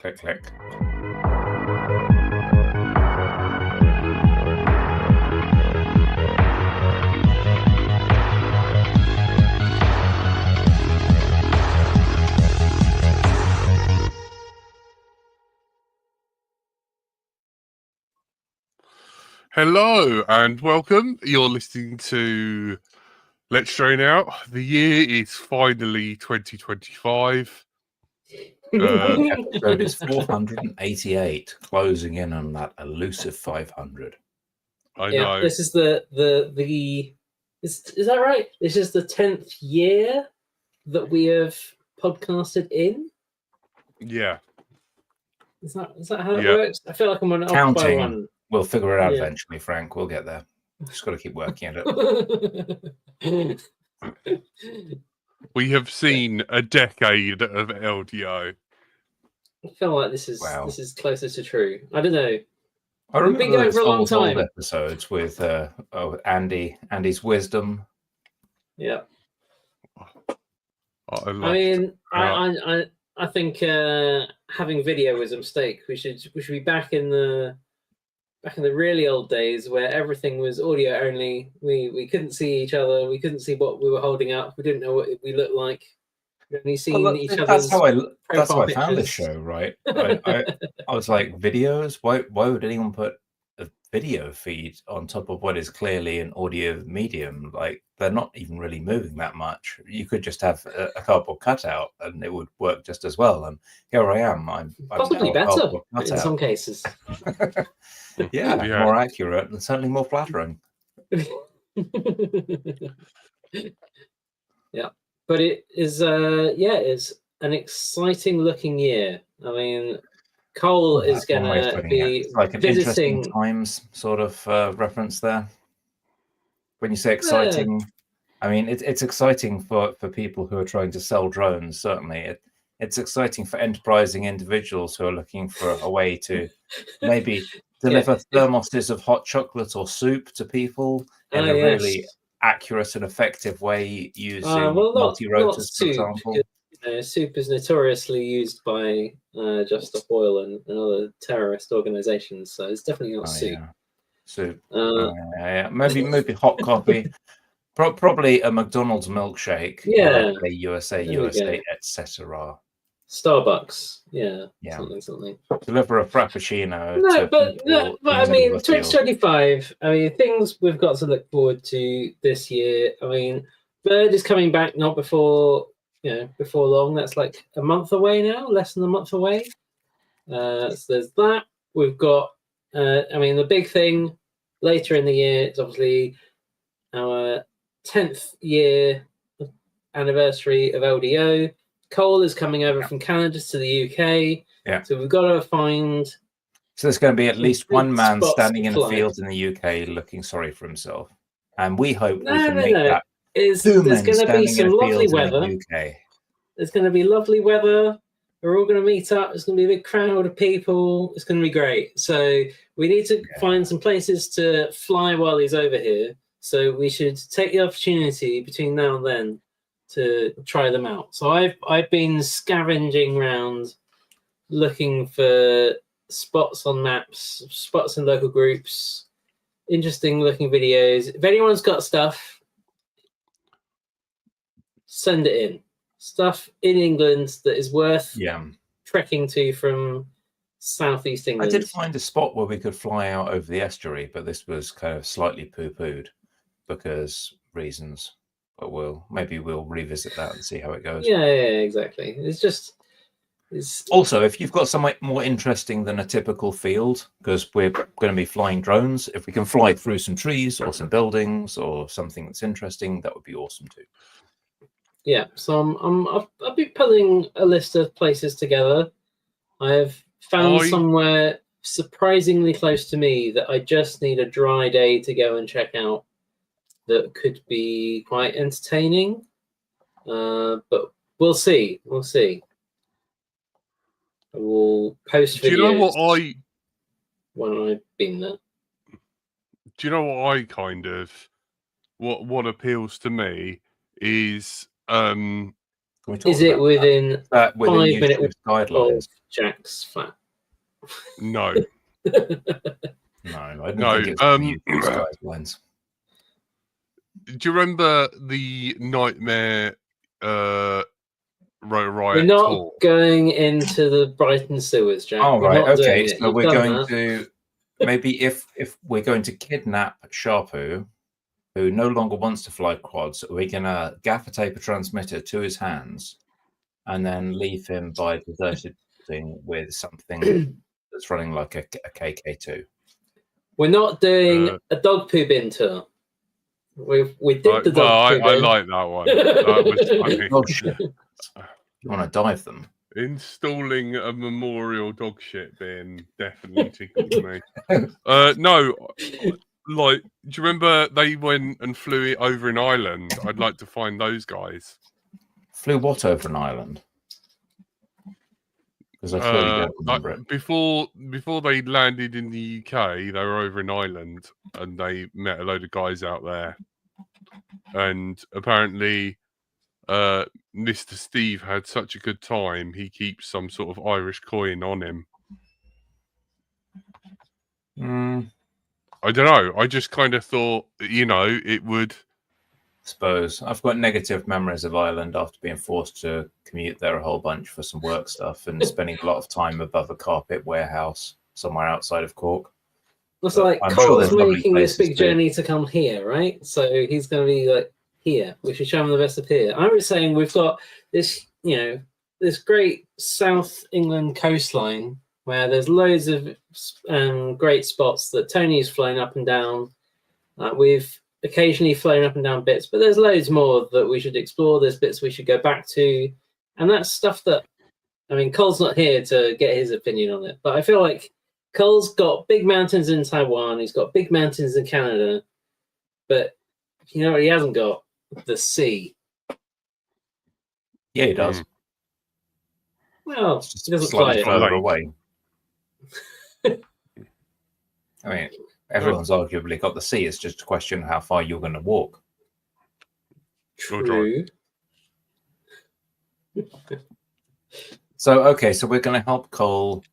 Click, click. Hello and welcome. You're listening to Let's Strain Out. The year is finally 2025. Episode is 488, closing in on that elusive 500. I know. This is is that right? This is the 10th year that we have podcasted in. Yeah. Is that how it works? I feel like I'm on off by Counting. one. We'll figure it out eventually, Frank. We'll get there. Just got to keep working at it. We have seen a decade of LDO. I feel like this is closer to true. I don't know. I remember been going for a long time. old episodes with Andy's wisdom. Yeah. I think having video was a mistake. We should be back in the really old days where everything was audio only. We couldn't see each other. We couldn't see what we were holding up. We didn't know what we looked like. We only seen each other's. That's how I found the show, right? I was like, videos. Why would anyone put a video feed on top of what is clearly an audio medium? Like, they're not even really moving that much. You could just have a cardboard cutout and it would work just as well. And here I am. I'm possibly better in some cases. Yeah, more accurate and certainly more flattering. Yeah, but it is it's an exciting looking year. I mean, Cole is going to be like an interesting times sort of reference there. When you say exciting, I mean it's exciting for people who are trying to sell drones. Certainly, it's exciting for enterprising individuals who are looking for a way to maybe deliver thermoses of hot chocolate or soup to people in a really accurate and effective way using multi-rotors, for example. Soup is notoriously used by Just Stop Oil and other terrorist organizations, so it's definitely not soup. Yeah. Soup. Maybe hot coffee. Probably a McDonald's milkshake. A USA, etc. Starbucks, something. Deliver a frappuccino. But I mean, 2025. I mean, things we've got to look forward to this year. I mean, Bird is coming back not before long. That's like a month away now, less than a month away. So there's that. We've got. The big thing later in the year is obviously our 10th year anniversary of LDO. Cole is coming over from Canada to the UK. Yeah. So we've got to find. So there's going to be at least one man standing in a field in the UK looking sorry for himself. And we hope we can make that. There's going to be some lovely weather. There's going to be lovely weather. We're all going to meet up. There's going to be a big crowd of people. It's going to be great. So we need to find some places to fly while he's over here. So we should take the opportunity between now and then to try them out. So I've been scavenging around looking for spots on maps, spots in local groups, interesting looking videos. If anyone's got stuff, send it in. Stuff in England that is worth trekking to from southeast England. I did find a spot where we could fly out over the estuary, but this was kind of slightly poo-pooed because reasons. But we'll revisit that and see how it goes. Yeah, exactly. It's also, if you've got somewhere more interesting than a typical field, because we're going to be flying drones, if we can fly through some trees or some buildings or something that's interesting, that would be awesome too. Yeah, so I'll be putting a list of places together. I have found somewhere surprisingly close to me that I just need a dry day to go and check out. That could be quite entertaining, but we'll see. I will post videos. Do you know when I've been there? Do you know what I kind of what appeals to me is Well, Is it within within 5-minute guidelines? Jack's flat? No. No, I don't think it's YouTube's guidelines. Do you remember the Nightmare Riot We're not tour? going into the Brighton sewers, Jack. Oh, right. Okay, so You've we're done going that. to maybe if we're going to kidnap Sharpoo, who no longer wants to fly quads, we're gonna gaffer tape a transmitter to his hands, and then leave him by a deserted thing with something that's running like a KK2. We're not doing a dog poo bin tour. We did the dog poo bin. I like that one. That was funny. Oh shit! You want to dive them? Installing a memorial dog shit bin definitely tickled me. No, like, do you remember they went and flew it over in Ireland? I'd like to find those guys. Flew what over an island? Because I clearly don't remember it. Before they landed in the UK, they were over in Ireland and they met a load of guys out there. And apparently, Mr. Steve had such a good time, he keeps some sort of Irish coin on him. I don't know. I just kind of thought, it would. Suppose I've got negative memories of Ireland after being forced to commute there a whole bunch for some work stuff and spending a lot of time above a carpet warehouse somewhere outside of Cork. Looks like Cole's making this big journey to come here, right? So he's going to be like here. We should show him the best of here. I was saying we've got this, this great South England coastline where there's loads of great spots that Tony's flown up and down. We've occasionally flown up and down bits, but there's loads more that we should explore. There's bits we should go back to, and that's stuff that, I mean, Cole's not here to get his opinion on it, but I feel like Cole's got big mountains in Taiwan, he's got big mountains in Canada, but you know what he hasn't got? The sea. Yeah, he does. Well, it's just he doesn't slightly fly it. further away. I mean, everyone's arguably got the sea. It's just a question of how far you're going to walk. True. So, okay, so we're going to help Cole,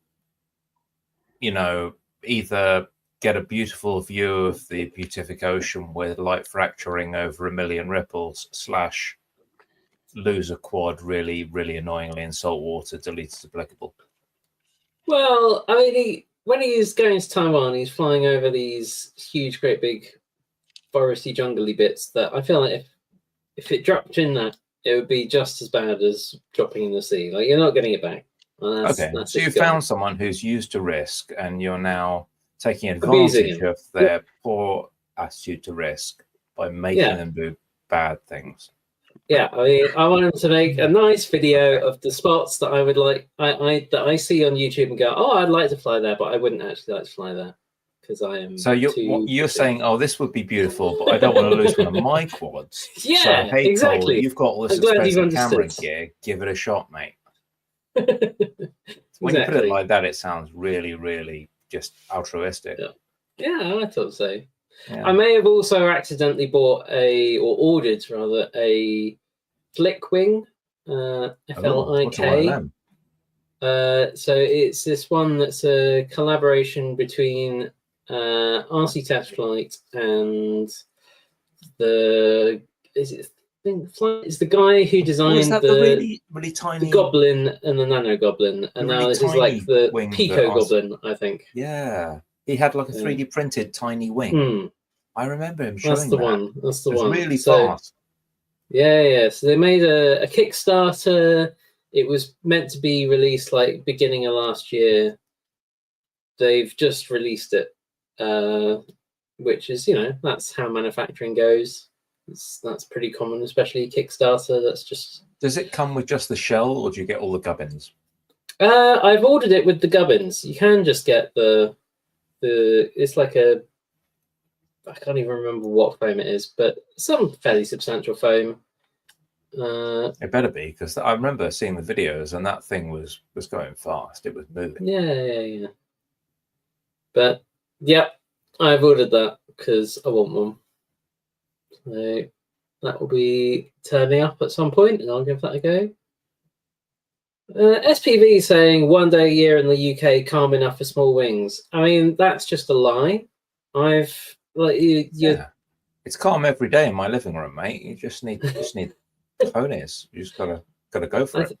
either get a beautiful view of the Pacific Ocean with light fracturing over a million ripples / lose a quad really, really annoyingly in salt water, delete as applicable. Well, I mean, when he's going to Taiwan, he's flying over these huge, great big foresty, jungly bits that I feel like if it dropped in that, it would be just as bad as dropping in the sea. Like, you're not getting it back. Okay, so you found someone who's used to risk, and you're now taking advantage of their poor attitude to risk by making them do bad things. Yeah, I mean, I want him to make a nice video of the spots that I would like, that I see on YouTube and go, oh, I'd like to fly there, but I wouldn't actually like to fly there because I am. So you're saying, oh, this would be beautiful, but I don't want to lose one of my quads. Yeah, so, hey, exactly. Cole, you've got all this expensive camera gear. Give it a shot, mate. When you put it like that, it sounds really, really just altruistic. Yeah, I thought so. Yeah. I may have also accidentally bought ordered a Flick Wing, FLIK. So it's this one that's a collaboration between RC Test Flight and it's the guy who designed the really tiny the Goblin and the Nano Goblin, and now this is like the Pico Goblin, I think. Yeah, he had like a 3D printed tiny wing. I remember him showing That's the one. That's the one. Really fast. Yeah. So they made a Kickstarter. It was meant to be released like beginning of last year. They've just released it, which is, that's how manufacturing goes. That's pretty common, especially Kickstarter. That's just. Does it come with just the shell, or do you get all the gubbins? I've ordered it with the gubbins. You can just get the. It's like a. I can't even remember what foam it is, but some fairly substantial foam. It better be, because I remember seeing the videos, and that thing was going fast. It was moving. Yeah. But yeah, I've ordered that because I want one. So that will be turning up at some point, and I'll give that a go. SPV saying 1 day a year in the UK calm enough for small wings. I mean, that's just a lie. It's calm every day in my living room, mate. You just need ponies. You just gotta go for it.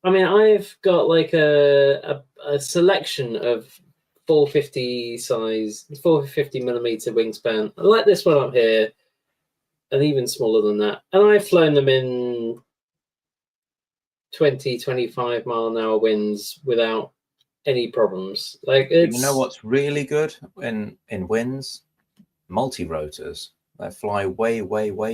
I mean, I've got like a selection of 450 millimeter wingspan. I like this one up here, and even smaller than that. And I've flown them in 20-25 mile an hour winds without any problems. Like, you know what's really good in winds? Multi-rotors. They fly way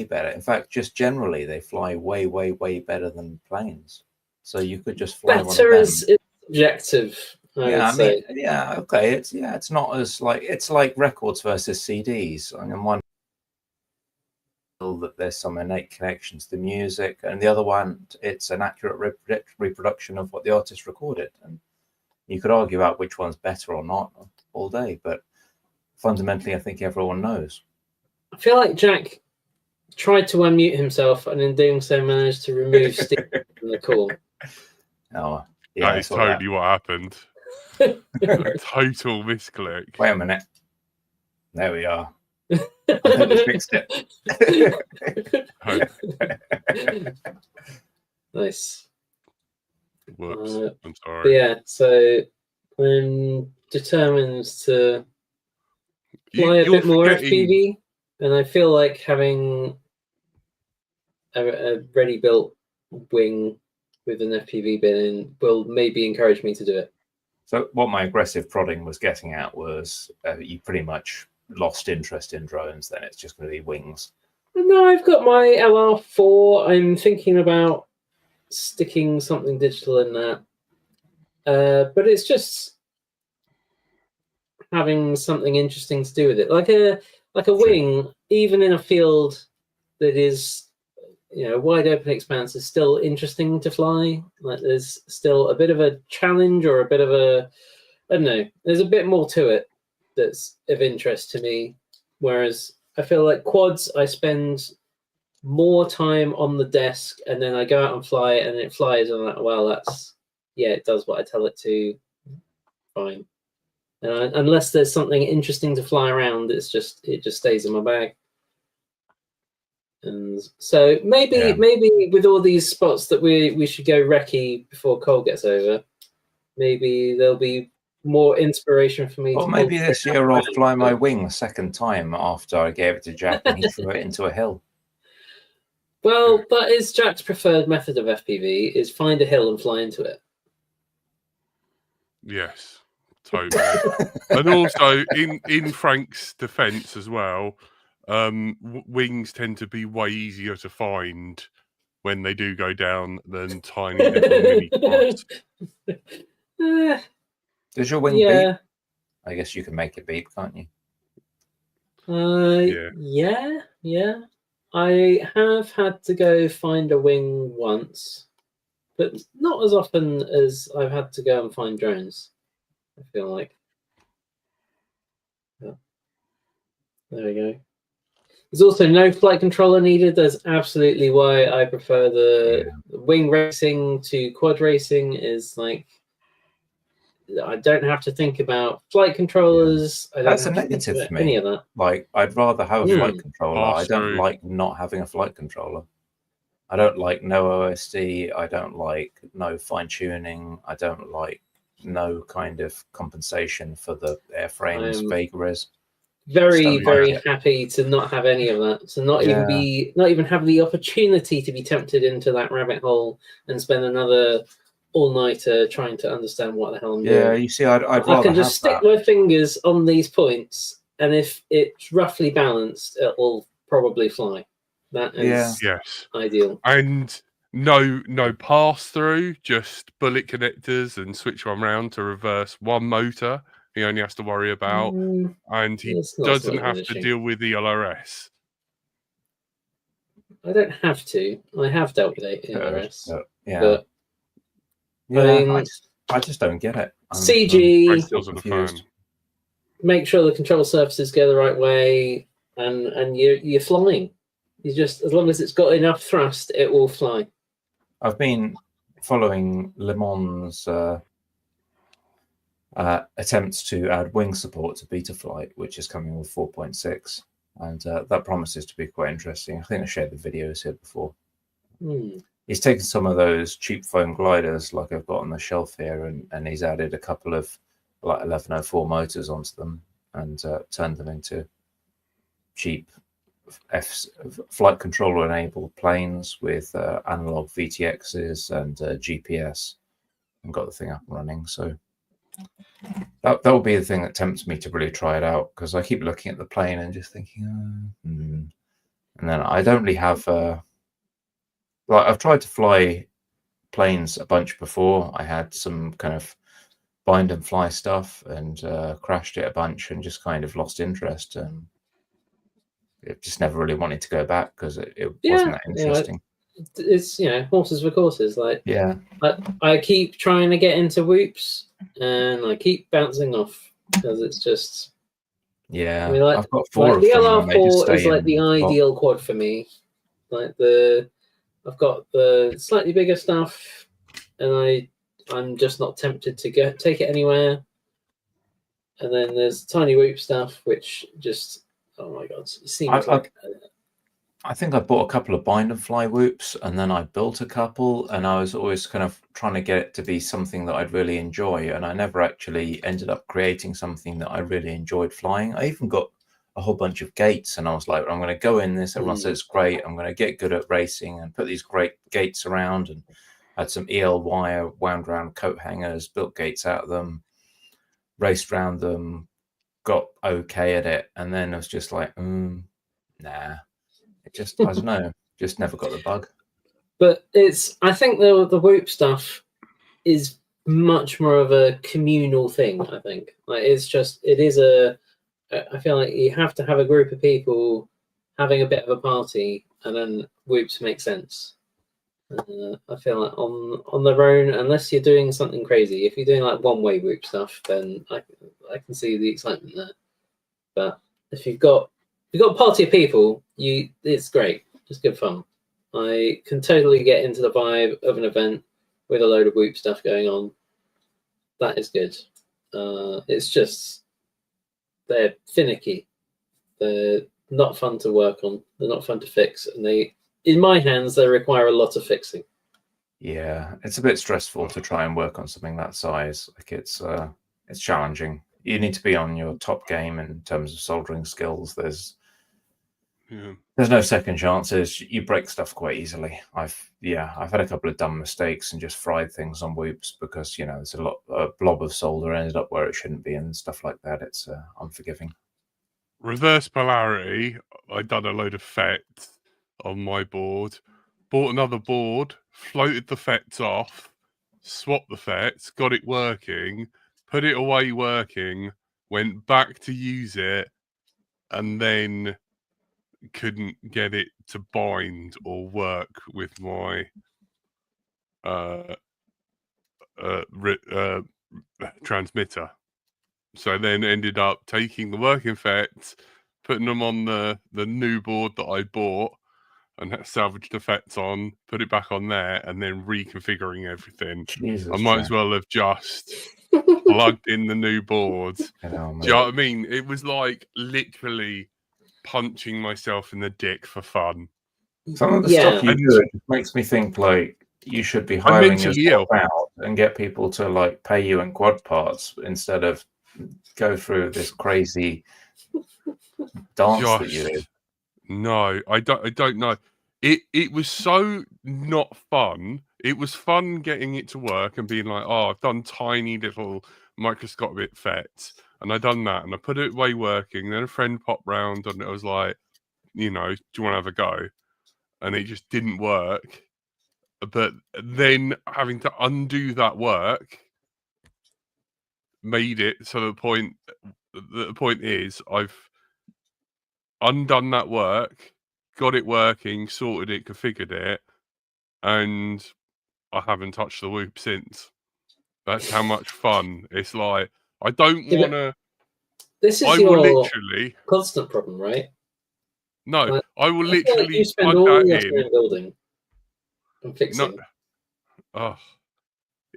better. In fact, just generally they fly way better than planes. So you could just fly one of them. Is subjective. I mean, yeah, okay. It's not as it's like records versus CDs. I mean, one that there's some innate connection to the music, and the other one, it's an accurate reproduction of what the artist recorded. And you could argue about which one's better or not all day, but fundamentally, I think everyone knows. I feel like Jack tried to unmute himself, and in doing so, managed to remove Steve from the call. Oh, yeah, that is totally what happened. Total misclick. Wait a minute. There we are. I think we fixed it. Nice. Whoops. I'm sorry. But yeah, so I'm determined to fly a bit more FPV, and I feel like having a ready-built wing with an FPV bin in will maybe encourage me to do it. So what my aggressive prodding was getting at was you pretty much lost interest in drones, then it's just going to be wings. No, I've got my LR4. I'm thinking about sticking something digital in that. But it's just having something interesting to do with it. Like a wing, even in a field that is, wide open expanse, is still interesting to fly. Like there's still a bit of a challenge or a bit of a, I don't know, there's a bit more to it that's of interest to me. Whereas I feel like quads, I spend more time on the desk and then I go out and fly it and it flies and I'm like, well, it does what I tell it to. Fine. Unless there's something interesting to fly around, it just stays in my bag. And so maybe with all these spots that we should go recce before Cole gets over, maybe there'll be more inspiration for me. Or maybe this year I'll fly my wing a second time after I gave it to Jack and he threw it into a hill. Well, that is Jack's preferred method of FPV, is find a hill and fly into it. Yes, totally. And also, in Frank's defence as well, wings tend to be way easier to find when they do go down than tiny little mini quads. Does your wing beep? I guess you can make it beep, can't you? Yeah. I have had to go find a wing once, but not as often as I've had to go and find drones, I feel like. Yeah. There we go. There's also no flight controller needed. That's absolutely why I prefer the wing racing to quad racing, is like, I don't have to think about flight controllers. I don't That's have a negative for me. any of that. Like, I'd rather have a flight controller. I don't like not having a flight controller. I don't like no OSD. I don't like no fine tuning. I don't like no kind of compensation for the airframe's vagaries. Very happy to not have any of that. To not even have the opportunity to be tempted into that rabbit hole and spend another all-nighter trying to understand what the hell I'm doing. Yeah, you see, I'd rather I can just stick that. my fingers on these points, and if it's roughly balanced, it will probably fly. That is ideal. And no pass through, just bullet connectors and switch one round to reverse one motor. He only has to worry about, and he doesn't have to deal with the LRS. I don't have to. I have dealt with LRS. But I just don't get it. CG. Make sure the control surfaces go the right way, and you're flying. You just, as long as it's got enough thrust, it will fly. I've been following Le Mans' attempts to add wing support to Betaflight, which is coming with 4.6, and that promises to be quite interesting. I think I shared the videos here before. He's taken some of those cheap foam gliders like I've got on the shelf here, and he's added a couple of like 1104 motors onto them and turned them into cheap flight controller enabled planes with analog VTXs and GPS, and got the thing up and running. So that will be the thing that tempts me to really try it out, because I keep looking at the plane and just thinking, and then I don't really have like, I've tried to fly planes a bunch before. I had some kind of bind and fly stuff and crashed it a bunch and just kind of lost interest, and it just never really wanted to go back because it wasn't that interesting. It's horses for courses. Like, yeah, I keep trying to get into whoops and I keep bouncing off because it's just yeah. I mean, like, I've got 4 of the them. LR4 is like the ideal quad for me. Like I've got the slightly bigger stuff, and I'm just not tempted to take it anywhere. And then there's tiny whoop stuff, which just, oh my god, it seems I think I bought a couple of bind and fly whoops, and then I built a couple, and I was always kind of trying to get it to be something that I'd really enjoy, and I never actually ended up creating something that I really enjoyed flying. I even got a whole bunch of gates, and I was like, I'm going to go in this, everyone says it's great, I'm going to get good at racing and put these great gates around, and had some EL wire wound around coat hangers, built gates out of them, raced around them, got okay at it, and then I was just like, nah. It just, I don't know, just never got the bug. But I think the whoop stuff is much more of a communal thing. I think like I feel like you have to have a group of people having a bit of a party, and then whoops make sense. I feel like on their own, unless you're doing something crazy, if you're doing like one-way whoop stuff, then I can see the excitement there. But if you've got a party of people, it's great. It's good fun. I can totally get into the vibe of an event with a load of whoop stuff going on. That is good. It's just they're finicky. They're not fun to work on. They're not fun to fix, and in my hands, they require a lot of fixing. Yeah, it's a bit stressful to try and work on something that size. Like it's challenging. You need to be on your top game in terms of soldering skills. There's no second chances. You break stuff quite easily. I've had a couple of dumb mistakes and just fried things on whoops because there's a blob of solder ended up where it shouldn't be and stuff like that. It's unforgiving. Reverse polarity. I done a load of FETs on my board. Bought another board, floated the FETs off, swapped the FETs, got it working, put it away working, went back to use it, and then couldn't get it to bind or work with my transmitter. So then ended up taking the working FETs, putting them on the new board that I bought, and salvaged the FETs on, put it back on there, and then reconfiguring everything. Jesus, I might as well have just plugged in the new board. Do you know what I mean? It was like literally punching myself in the dick for fun. Some of the stuff you do makes me think like you should be hiring yourself out and get people to like pay you in quad parts instead of go through this crazy dance that you did. No, I don't know. It was so not fun. It was fun getting it to work and being like, oh, I've done tiny little microscopic FETs, and I done that, and I put it away working. Then a friend popped round, and I was like, do you want to have a go? And it just didn't work. But then having to undo that work made it so the point is I've undone that work, got it working, sorted it, configured it, and I haven't touched the whoop since. That's how much fun. It's like I don't want to. This is your constant problem, right? No, like, I will literally you spend all your time building and fixing. Oh,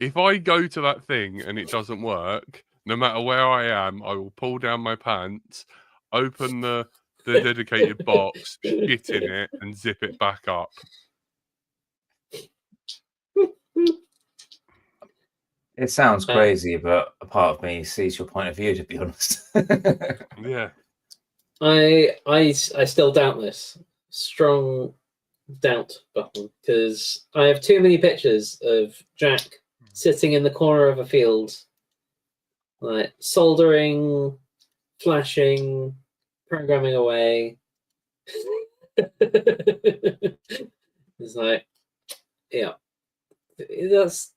If I go to that thing and it doesn't work, no matter where I am, I will pull down my pants, open the dedicated box, shit in it, and zip it back up. It sounds crazy, but a part of me sees your point of view, to be honest. Yeah. I still doubt this. Strong doubt button, because I have too many pictures of Jack sitting in the corner of a field, like soldering, flashing, programming away. It's like, yeah, that's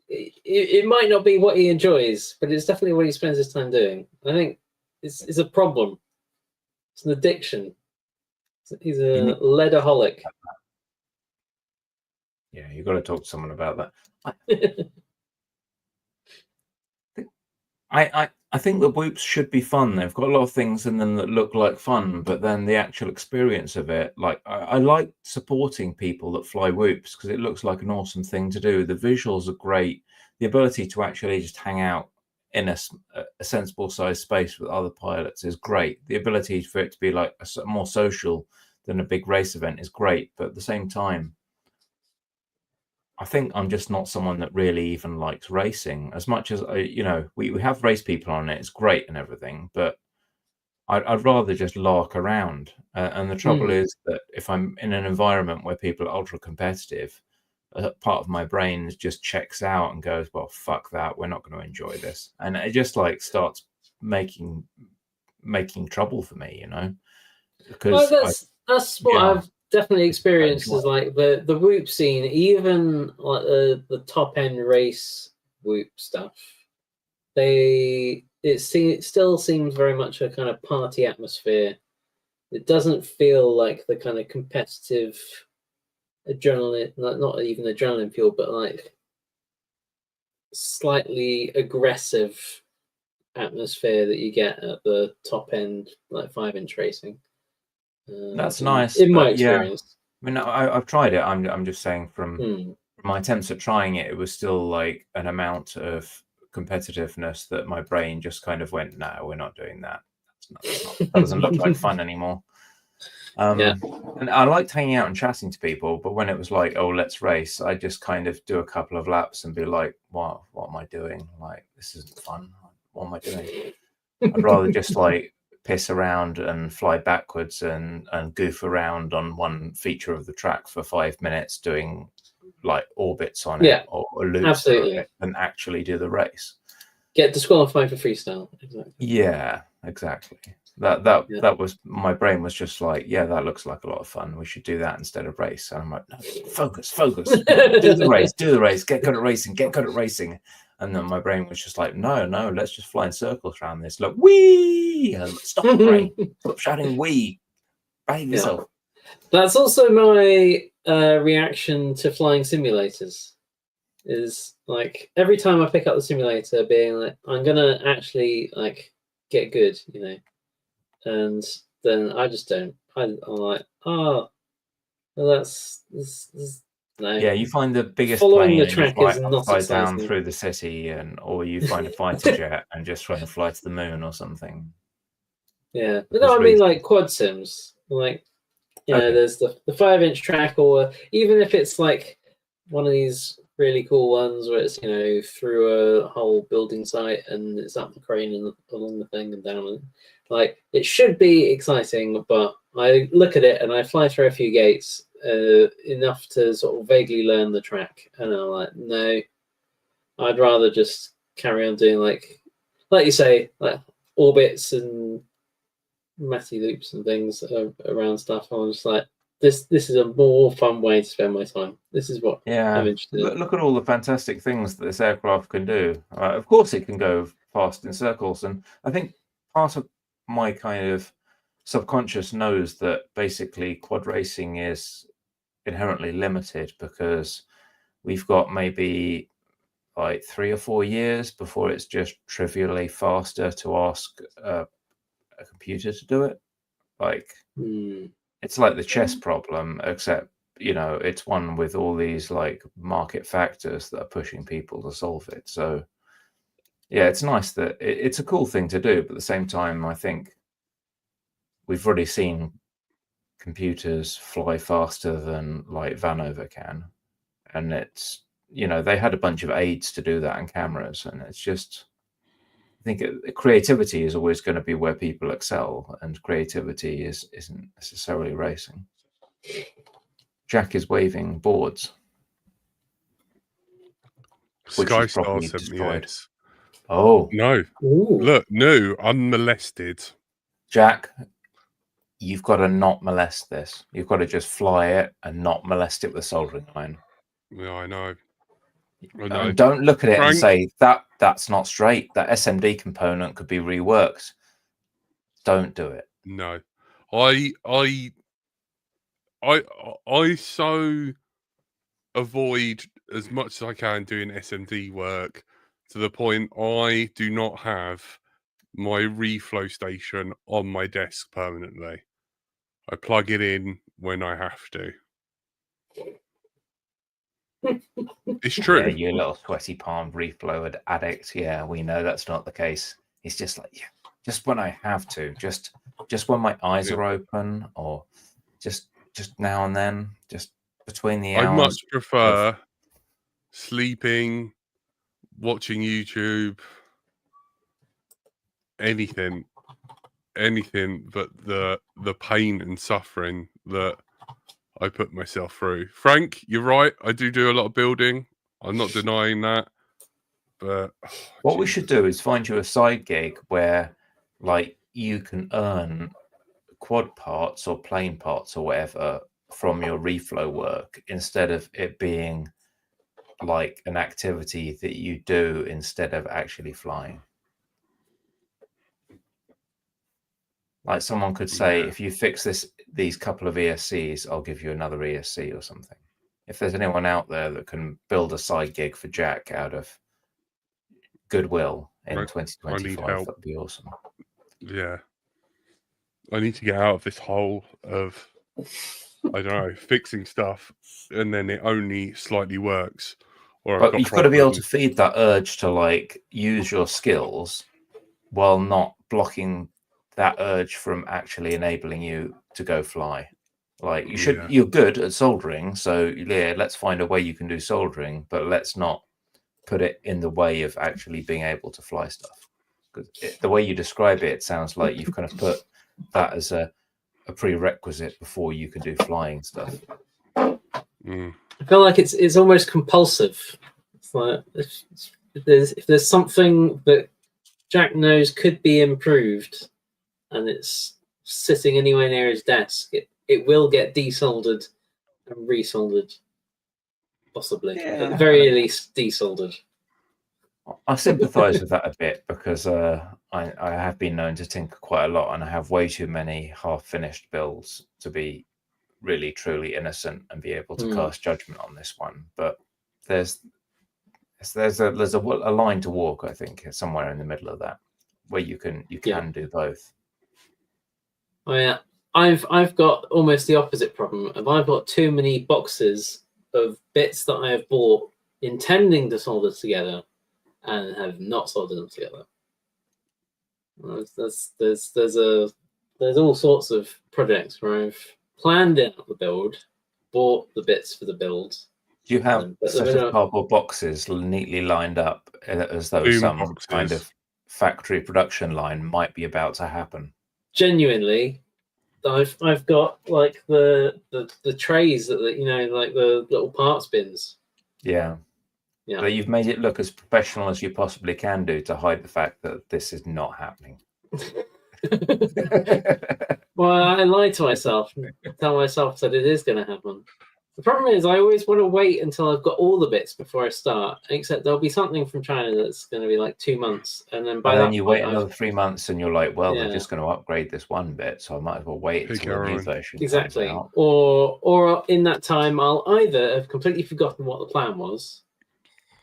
it might not be what he enjoys, but it's definitely what he spends his time doing. I think it's a problem. It's an addiction. He's a leadaholic. Yeah, you've got to talk to someone about that. I think the whoops should be fun. They've got a lot of things in them that look like fun, but then the actual experience of it, like I like supporting people that fly whoops because it looks like an awesome thing to do. The visuals are great. The ability to actually just hang out in a sensible sized space with other pilots is great. The ability for it to be like more social than a big race event is great, but at the same time, I think I'm just not someone that really even likes racing as much as we have race people on it. It's great and everything, but I'd rather just lark around. And the trouble is that if I'm in an environment where people are ultra competitive, part of my brain just checks out and goes, well, fuck that. We're not going to enjoy this. And it just like starts making trouble for me, because that's what I've definitely experienced is like the whoop scene, even like the top end race whoop stuff. It still seems very much a kind of party atmosphere. It doesn't feel like the kind of competitive adrenaline, not even adrenaline fuel, but like slightly aggressive atmosphere that you get at the top end, like 5-inch racing. That's nice. In my experience. I mean, I've tried it. I'm just saying from my attempts at trying it, it was still like an amount of competitiveness that my brain just kind of went, no, we're not doing that. That doesn't look like fun anymore. And I liked hanging out and chatting to people, but when it was like, oh, let's race, I just kind of do a couple of laps and be like, what am I doing? Like, this isn't fun. What am I doing? I'd rather just like piss around and fly backwards and goof around on one feature of the track for 5 minutes doing like orbits on it or loops through it than actually do the race. Get disqualified for freestyle. Exactly. Yeah, exactly. That was, my brain was just like, yeah, that looks like a lot of fun. We should do that instead of race. And I'm like, no, focus. do the race, get good at racing. And then my brain was just like, no, let's just fly in circles around this. Look, wee! Stop brain. Stop shouting wee. Behave yourself. That's also my reaction to flying simulators. Is like every time I pick up the simulator, being like, I'm gonna actually like get good, and then I just don't. I'm like, oh, well, that's no. Yeah, you find the biggest following plane the track and you is fly not upside exciting. down through the city, or you find a fighter jet and just try and fly to the moon or something. Yeah, but no, I mean like quad sims, like there's the 5-inch track, or even if it's like one of these really cool ones where it's through a whole building site and it's up the crane and along the thing and down it. Like it should be exciting, but I look at it and I fly through a few gates enough to sort of vaguely learn the track, and I'm like, no, I'd rather just carry on doing like you say, like orbits and Matty loops and things around stuff. I'm just like, this is a more fun way to spend my time. This is what I'm interested in. Look at all the fantastic things that this aircraft can do. Of course, it can go fast in circles, and I think part of my kind of subconscious knows that basically quad racing is inherently limited because we've got maybe like 3 or 4 years before it's just trivially faster to ask a computer to do it. Like it's like the chess problem, except you know, it's one with all these like market factors that are pushing people to solve it. So yeah, it's nice that it's a cool thing to do, but at the same time, I think we've already seen computers fly faster than like Vanover can, and it's, you know, they had a bunch of aids to do that and cameras, and it's just, I think creativity is always going to be where people excel, and creativity isn't necessarily racing. Jack is waving boards, which Sky is Star probably sent me destroyed. this. Oh No, Ooh. look, no, unmolested. Jack, you've got to not molest this. You've got to just fly it and not molest it with a soldering iron. Yeah, I know. I know. And don't look at it and Frank, say that's not straight. That SMD component could be reworked. Don't do it. no, I so avoid as much as I can doing SMD work, to the point I do not have my reflow station on my desk permanently. I plug it in when I have to. It's true. Yeah, you little sweaty palm reflow addict. Yeah, we know that's not the case. It's just like, yeah, just when I have to, just when my eyes are open, or just now and then, just between the I hours. much prefer sleeping, watching YouTube, anything but the pain and suffering that I put myself through. Frank, you're right. I do a lot of building. I'm not denying that. But what we should do is find you a side gig where, like, you can earn quad parts or plane parts or whatever from your reflow work, instead of it being like an activity that you do instead of actually flying. Like, someone could say, if you fix these couple of ESCs, I'll give you another ESC or something. If there's anyone out there that can build a side gig for Jack out of goodwill in 2025, that'd be awesome. Yeah. I need to get out of this hole of, I don't know, fixing stuff and then it only slightly works. But you've got to be able to feed that urge to like use your skills while not blocking that urge from actually enabling you to go fly. Like, you're good at soldering, so yeah, let's find a way you can do soldering, but let's not put it in the way of actually being able to fly stuff. Because the way you describe it, it sounds like you've kind of put that as a prerequisite before you can do flying stuff. I feel like it's almost compulsive. It's like if there's something that Jack knows could be improved, and it's sitting anywhere near his desk, it will get desoldered and resoldered, possibly. Yeah, at the very least desoldered. I sympathise with that a bit, because I have been known to tinker quite a lot, and I have way too many half-finished builds to be really truly innocent and be able to cast judgment on this one. But there's a line to walk, I think, somewhere in the middle of that, where you can do both. Oh yeah, I've got almost the opposite problem. If I've got too many boxes of bits that I have bought intending to solder together and have not soldered them together. There's all sorts of projects where I've planned out the build, bought the bits for the build. Do you have a set of cardboard boxes neatly lined up as though some kind of factory production line might be about to happen? Genuinely, I've got like the trays that like the little parts bins. Yeah. So you've made it look as professional as you possibly can do to hide the fact that this is not happening. Well, I lie to myself and tell myself that it is going to happen. The problem is I always want to wait until I've got all the bits before I start, except there'll be something from China that's going to be like 2 months, and then by that you point, wait another 3 months and you're like, well, they're just going to upgrade this one bit, so I might as well wait until the new version comes out. Or in that time, I'll either have completely forgotten what the plan was,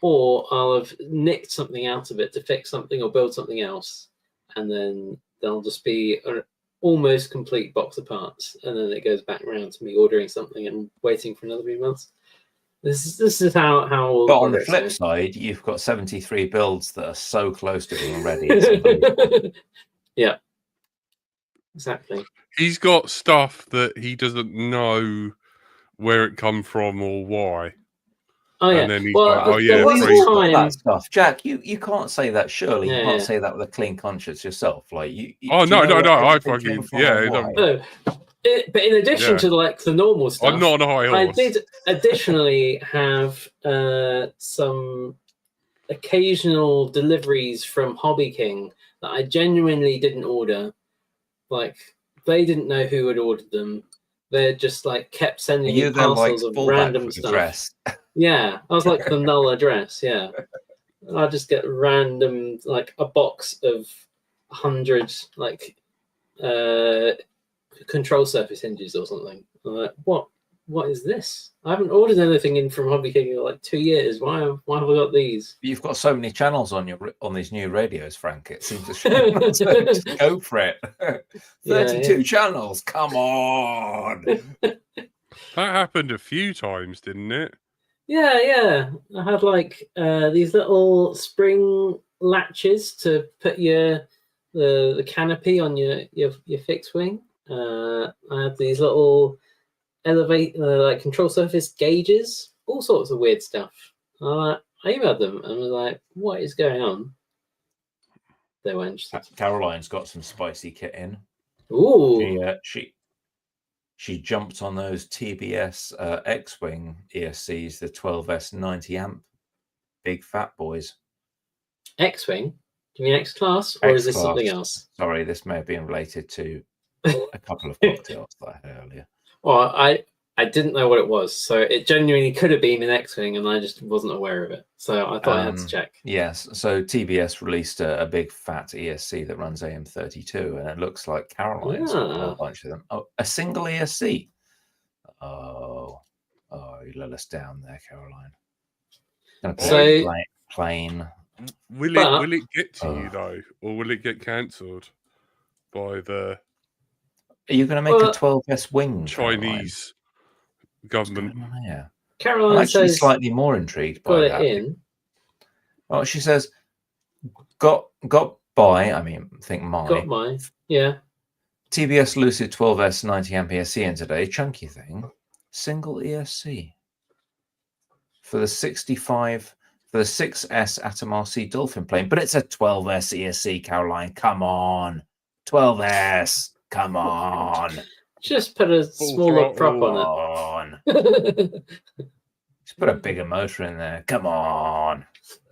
or I'll have nicked something out of it to fix something or build something else, and then there'll just be almost complete box of parts, and then it goes back around to me ordering something and waiting for another few months. This is how. But on the flip side, you've got 73 builds that are so close to being ready. Yeah, exactly. He's got stuff that he doesn't know where it come from or why. Oh yeah. And then he's well, like, oh yeah, that stuff, Jack. You can't say that. Surely you can't say that with a clean conscience yourself. Like you. Oh no! I fucking but in addition to like the normal stuff, I'm not on a high horse. I did additionally have some occasional deliveries from Hobby King that I genuinely didn't order. Like they didn't know who had ordered them. They just like kept sending me parcels of random stuff. Yeah, I was like the null address. Yeah, I just get random like a box of 100 like control surface hinges or something. I'm like, what is this? I haven't ordered anything in from Hobby King in like 2 years. Why have I got these? You've got so many channels on these new radios, Frank. It seems a shame. Just go for it. 32 channels. Come on. That happened a few times, didn't it? Yeah. I had like these little spring latches to put the canopy on your fixed wing. I had these little like control surface gauges, all sorts of weird stuff. I emailed them and was like, "What is going on?" They weren't interested. Caroline's got some spicy kit in. Ooh, she jumped on those TBS X-Wing ESCs, the 12S 90 amp, big fat boys. X-Wing? Do you mean X-Class, or is this something else? Sorry, this may have been related to a couple of cocktails that I had earlier. Well, I didn't know what it was, so it genuinely could have been an X-Wing, and I just wasn't aware of it. So I thought I had to check. Yes, so TBS released a big fat ESC that runs AM32, and it looks like Caroline's got a whole bunch of them. Oh, a single ESC. Oh, you let us down there, Caroline. So plain. Will it get to you though, or will it get cancelled by the? Are you going to make a 12S wing? Chinese government. Yeah. Caroline I'm actually says, slightly more intrigued by that. In. Well, she says, got by. I mean, think my. Got my. Yeah. TBS Lucid 12S 90 amp ESC in today, chunky thing, single ESC for the 65 for the 6S Atom RC Dolphin plane, but it's a 12S ESC. Caroline, come on, 12S. Come on. Just put a smaller prop on it. Just put a bigger motor in there. Come on.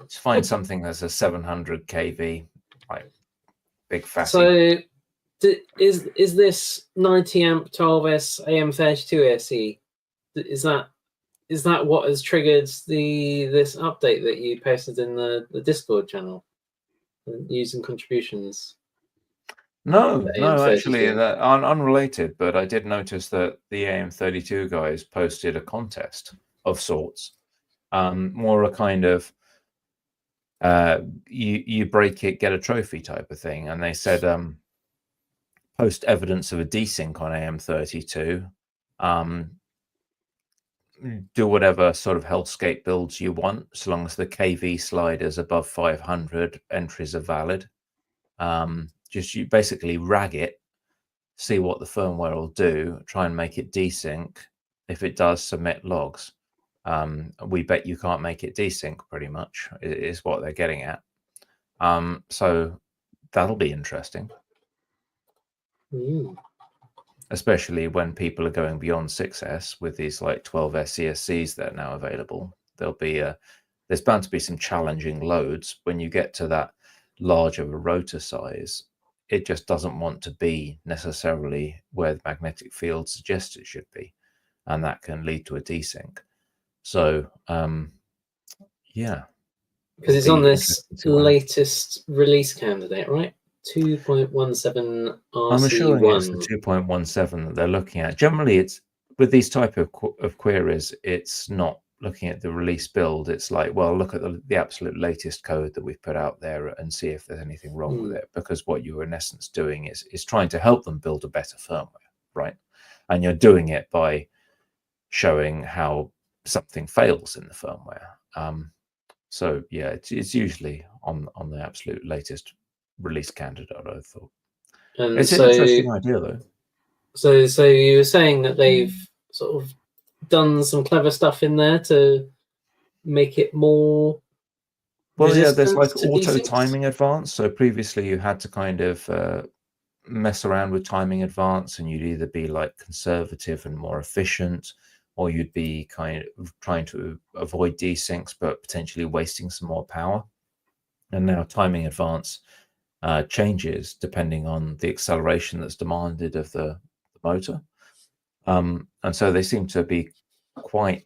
Just find something that's a 700 kV, like big fat. So is this 90 amp 12S AM32 SE? Is that what has triggered this update that you posted in the Discord channel using contributions? No, actually, unrelated. But I did notice that the AM32 guys posted a contest of sorts, more a kind of you break it, get a trophy type of thing, and they said post evidence of a desync on AM32, do whatever sort of hellscape builds you want, so long as the KV sliders above 500, entries are valid. Just you basically rag it, see what the firmware will do, try and make it desync. If it does, submit logs. We bet you can't make it desync, pretty much, is what they're getting at. So that'll be interesting. Especially when people are going beyond 6S with these like 12S ESCs that are now available. There's bound to be some challenging loads when you get to that large of a rotor size. It just doesn't want to be necessarily where the magnetic field suggests it should be, and that can lead to a desync. So, yeah, because it's on this latest release candidate, right? 2.17 RC1. I'm assuming it's the 2.17 that they're looking at. Generally, it's with these type of queries, it's not looking at the release build, it's like, well, look at the absolute latest code that we've put out there and see if there's anything wrong with it, because what you're in essence doing is trying to help them build a better firmware, right? And you're doing it by showing how something fails in the firmware. So yeah, it's usually on the absolute latest release candidate, I thought. And it's an interesting idea, though. So you were saying that they've sort of done some clever stuff in there to make it more. Well, yeah, there's like auto timing advance. So previously you had to kind of mess around with timing advance, and you'd either be like conservative and more efficient, or you'd be kind of trying to avoid desyncs but potentially wasting some more power. And now timing advance changes depending on the acceleration that's demanded of the motor. And so they seem to be quite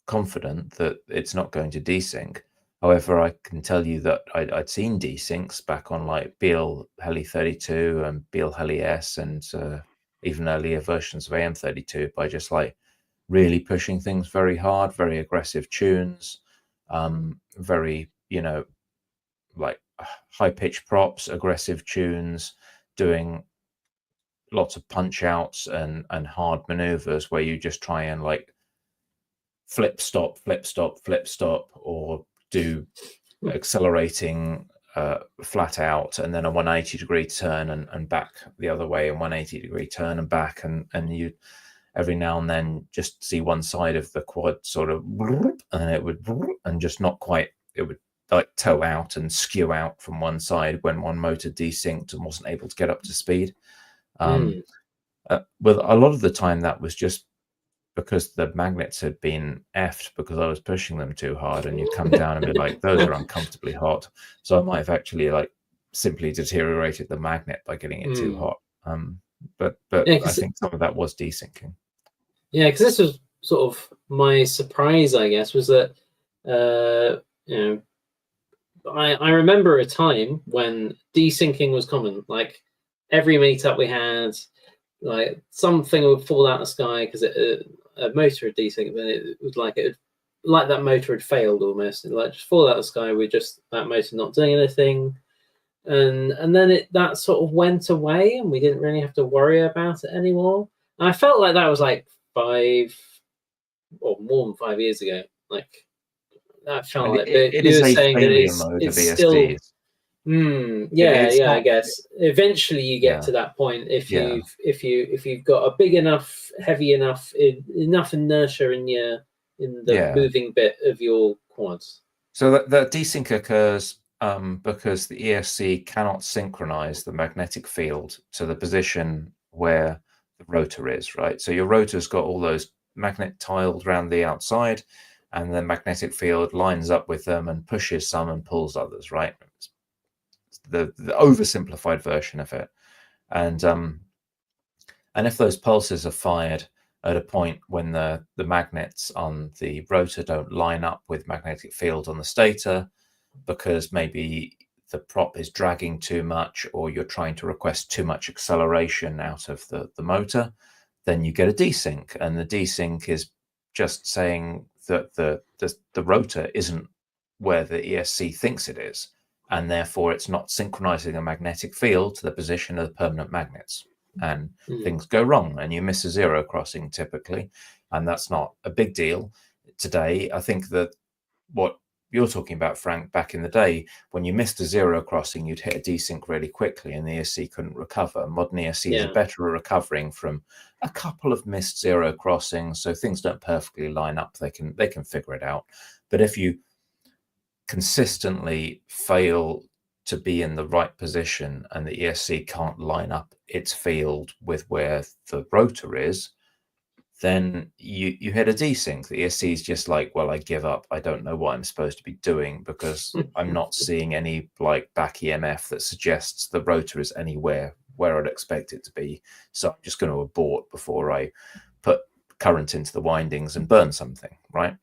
confident that it's not going to desync. However, I can tell you that I'd seen desyncs back on like Beal Heli 32 and Beal Heli S and even earlier versions of AM32 by just like really pushing things very hard, very aggressive tunes, very, you know, like high pitched props, aggressive tunes, doing lots of punch outs and hard maneuvers where you just try and like flip stop, or do accelerating flat out and then a 180-degree turn and back the other way, and 180-degree turn and back, and you every now and then just see one side of the quad sort of, and it would, and just not quite, it would like toe out and skew out from one side when one motor desynced and wasn't able to get up to speed. With a lot of the time that was just because the magnets had been effed because I was pushing them too hard, and you come down and be like, those are uncomfortably hot. So I might have actually like simply deteriorated the magnet by getting it too hot. But yeah, I think some of that was desyncing. Yeah, because this was sort of my surprise, I guess, was that you know, I remember a time when desyncing was common. Like every meetup we had, like something would fall out of the sky because a motor had desynced, but it was like that motor had failed almost. It like just fall out of the sky with just that motor not doing anything, and then that sort of went away, and we didn't really have to worry about it anymore. And I felt like that was like 5 or more than 5 years ago. Like that felt like it is a failure mode of ESDs. Still, I guess eventually you get to that point if you've got a big enough, heavy enough inertia in the moving bit of your quads. So that desync occurs because the ESC cannot synchronize the magnetic field to the position where the rotor is, right? So your rotor's got all those magnet tiled around the outside, and the magnetic field lines up with them and pushes some and pulls others, right? The oversimplified version of it. And if those pulses are fired at a point when the magnets on the rotor don't line up with magnetic field on the stator, because maybe the prop is dragging too much, or you're trying to request too much acceleration out of the motor, then you get a desync. And the desync is just saying that the rotor isn't where the ESC thinks it is, and therefore it's not synchronizing a magnetic field to the position of the permanent magnets, and things go wrong and you miss a zero crossing typically. And that's not a big deal today. I think that what you're talking about, Frank, back in the day, when you missed a zero crossing, you'd hit a desync really quickly and the ESC couldn't recover. Modern ESCs are better at recovering from a couple of missed zero crossings, so things don't perfectly line up. They can figure it out. But if you consistently fail to be in the right position and the ESC can't line up its field with where the rotor is, then you hit a desync. The ESC is just like, well, I give up. I don't know what I'm supposed to be doing because I'm not seeing any like back EMF that suggests the rotor is anywhere where I'd expect it to be. So I'm just going to abort before I put current into the windings and burn something, right?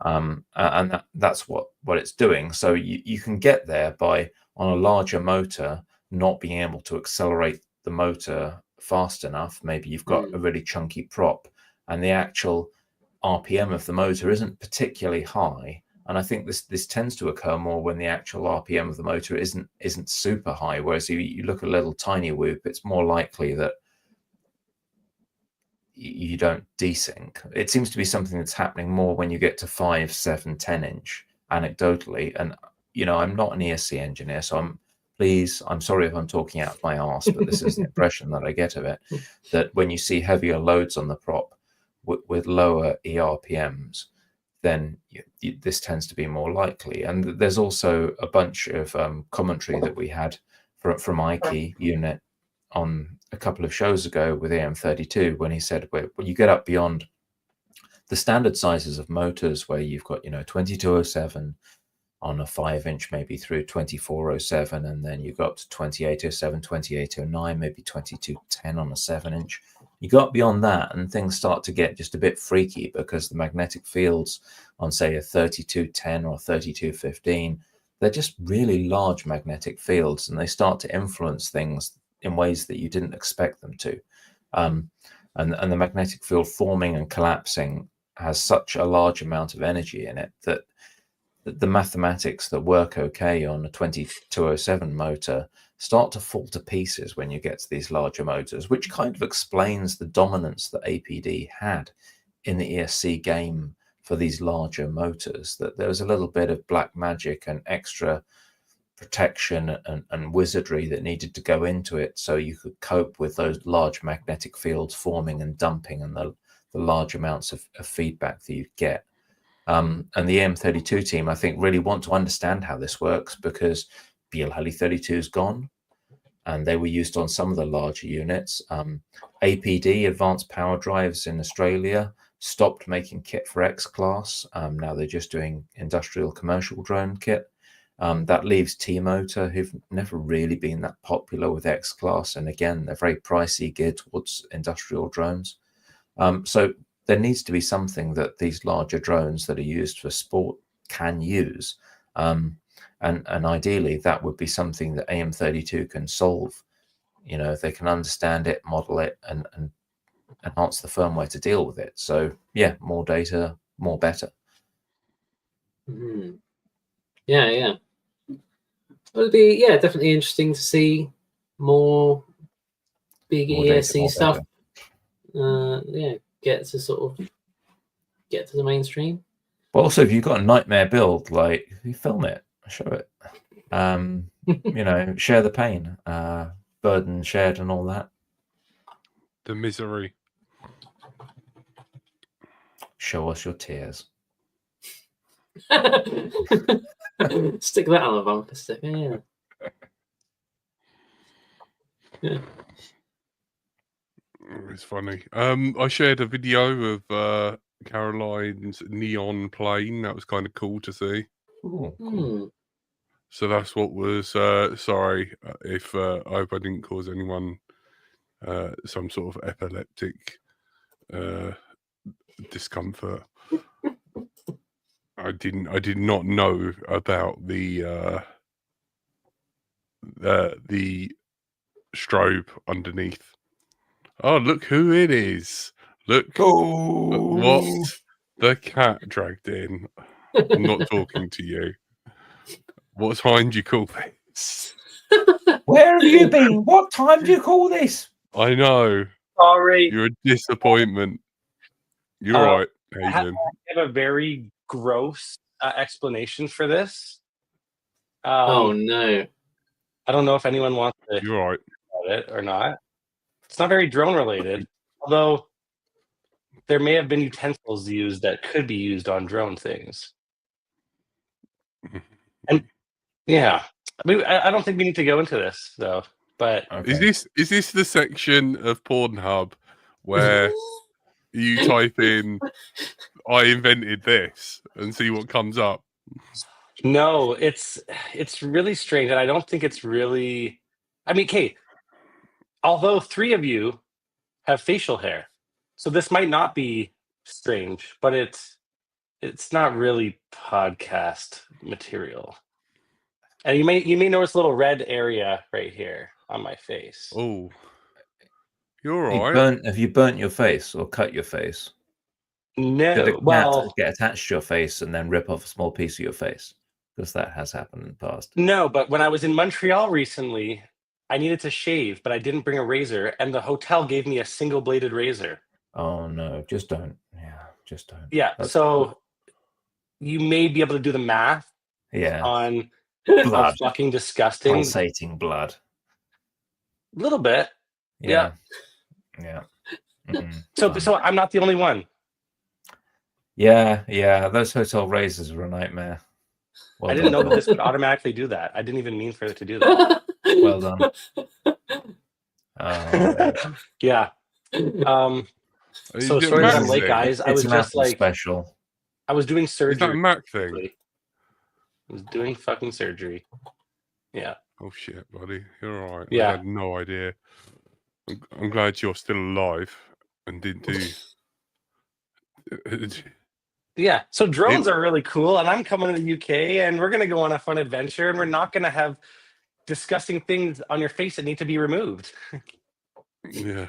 And that's what it's doing. So you can get there by, on a larger motor, not being able to accelerate the motor fast enough. Maybe you've got a really chunky prop, and the actual RPM of the motor isn't particularly high. And I think this tends to occur more when the actual RPM of the motor isn't super high. Whereas you look at a little tiny whoop, it's more likely that you don't desync. It seems to be something that's happening more when you get to 5, 7, 10 inch, anecdotally. And I'm not an ESC engineer, so I'm sorry if I'm talking out of my arse, but this is the impression that I get of it, that when you see heavier loads on the prop with lower ERPMs, then this tends to be more likely. And there's also a bunch of commentary that we had from Ike unit on a couple of shows ago with AM32, when he said, well, you get up beyond the standard sizes of motors where you've got 2207 on a 5-inch, maybe through 2407, and then you got to 2807, 2809, maybe 2210 on a 7-inch. You got beyond that and things start to get just a bit freaky, because the magnetic fields on, say, a 3210 or 3215, they're just really large magnetic fields, and they start to influence things in ways that you didn't expect them to. And the magnetic field forming and collapsing has such a large amount of energy in it that the mathematics that work okay on a 2207 motor start to fall to pieces when you get to these larger motors, which kind of explains the dominance that APD had in the ESC game for these larger motors, that there was a little bit of black magic and extra protection and wizardry that needed to go into it so you could cope with those large magnetic fields forming and dumping and the large amounts of feedback that you'd get. And the AM32 team, I think, really want to understand how this works, because BL-Heli-32 is gone and they were used on some of the larger units. APD, Advanced Power Drives in Australia, stopped making kit for X-Class. Now they're just doing industrial commercial drone kit. That leaves T-Motor, who've never really been that popular with X-Class. And again, they're very pricey, geared towards industrial drones. So there needs to be something that these larger drones that are used for sport can use. And ideally, that would be something that AM32 can solve. If they can understand it, model it, and enhance the firmware to deal with it. So yeah, more data, more better. Mm-hmm. Yeah. It would be definitely interesting to see more big ESC stuff. Get to the mainstream. But also, if you've got a nightmare build, like, you film it, show it. Share the pain, burden shared, and all that. The misery. Show us your tears. Stick that on a bumper sticker. Yeah. It's funny. I shared a video of Caroline's neon plane. That was kind of cool to see. Ooh, cool. So that's what was. Sorry if I hope I didn't cause anyone some sort of epileptic discomfort. I did not know about the strobe underneath. Oh, look who it is. Look what the cat dragged in. I'm not talking to you. What time do you call this? Where have you been? What time do you call this? I know. Sorry. You're a disappointment. You're right, Hayden. I have a very gross explanation for this. Oh, no. I don't know if anyone wants to You're right. about it or not. It's not very drone related, although there may have been utensils used that could be used on drone things. And yeah, I mean, I don't think we need to go into this though. But okay. Is this the section of Pornhub where you type in "I invented this" and see what comes up? No, it's really strange, and I don't think it's really. I mean, Kate, although 3 of you have facial hair, so this might not be strange, but it's not really podcast material. And you may notice a little red area right here on my face. Oh, you're all right. Have you burnt your face or cut your face? Did a No, cat well, get attached to your face and then rip off a small piece of your face? Because that has happened in the past. no. But when I was in Montreal recently, I needed to shave, but I didn't bring a razor, and the hotel gave me a single-bladed razor. Oh no, just don't. Yeah, just don't. Yeah, so you may be able to do the math yeah, on blood, how fucking disgusting. pulsating blood. A little bit. Yeah. Mm-mm, So fun. so I'm not the only one. Yeah. Those hotel razors are a nightmare. Well I didn't know done. that this would automatically do that. I didn't even mean for it to do that. Well done. Oh, Yeah. So Is it sorry that I'm Mac late, thing? guys. I it's was an just Apple like special. I was doing Is that a surgery. Mac thing? I was doing fucking surgery. Yeah. Oh shit, buddy, you're all right. Yeah. I had no idea. I'm glad you're still alive and didn't do. Yeah. So drones are really cool, and I'm coming to the UK, and we're gonna go on a fun adventure, and we're not gonna have disgusting things on your face that need to be removed. Yeah.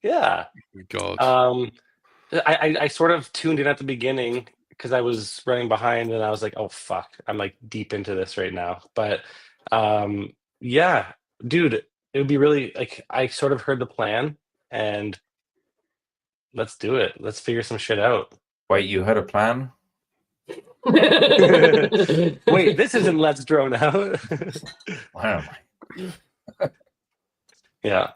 Yeah. God. I sort of tuned in at the beginning because I was running behind, and I was like, oh fuck, I'm like deep into this right now. But yeah, dude, it would be really like I sort of heard the plan, and let's do it. Let's figure some shit out. Wait, you had a plan? Wait, this isn't Let's Drone Out. Wow. Yeah.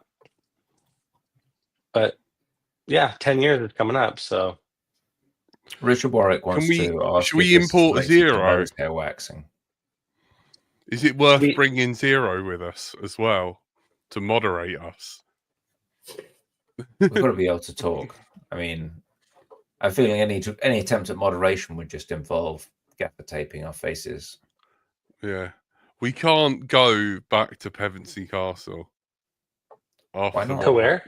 But yeah, 10 years is coming up, so Richard Warwick wants to ask. Should we import Zero? Hair waxing. Is it worth bringing Zero with us as well to moderate us? We've got to be able to talk. I mean, I'm feeling any attempt at moderation would just involve gaffer taping our faces. Yeah, we can't go back to Pevensey Castle. Why not? To where?